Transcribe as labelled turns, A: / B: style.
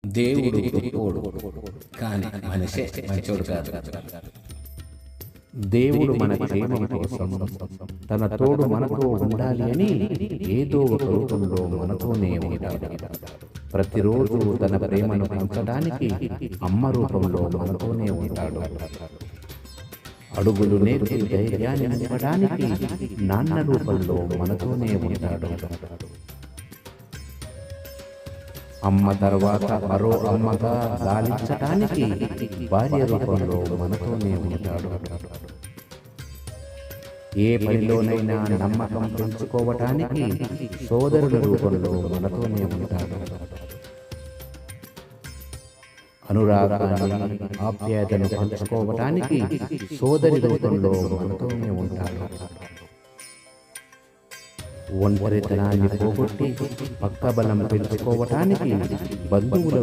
A: దేవుడు గొప్పోడు, కానీ మనిషే మంచోడు కాదు.
B: దేవుడు మన క్షేమం కోసం తన తోడు మనతో ఉండాలి అని ఏదో ఒక రూపంలో మనతోనే ఉంటాడు. ప్రతిరోజు తన ప్రేమను పంచడానికి అమ్మ రూపంలో మనతోనే ఉంటాడు. అడుగులు నేర్పి ధైర్యాన్ని నింపడానికి నాన్న రూపంలో మనతోనే ఉంటాడు. అమ్మ తర్వాత మరో అమ్మగా లాలించటానికి భార్య రూపంలో మనతోనే ఉంటాడు. ఏ పనిలోనైనా నమ్మకం పెంచుకోవటానికి సోదరుల రూపంలో మనతోనే ఉంటాడు. అనురాగాన్ని ఆప్యాయతను పంచుకోవటానికి సోదరి రూపంలో మనతోనే ఉంటాడు. ఒంటరితనాన్ని పోగొట్టి పక్క బలం పెంచుకోవటానికి బంధువుల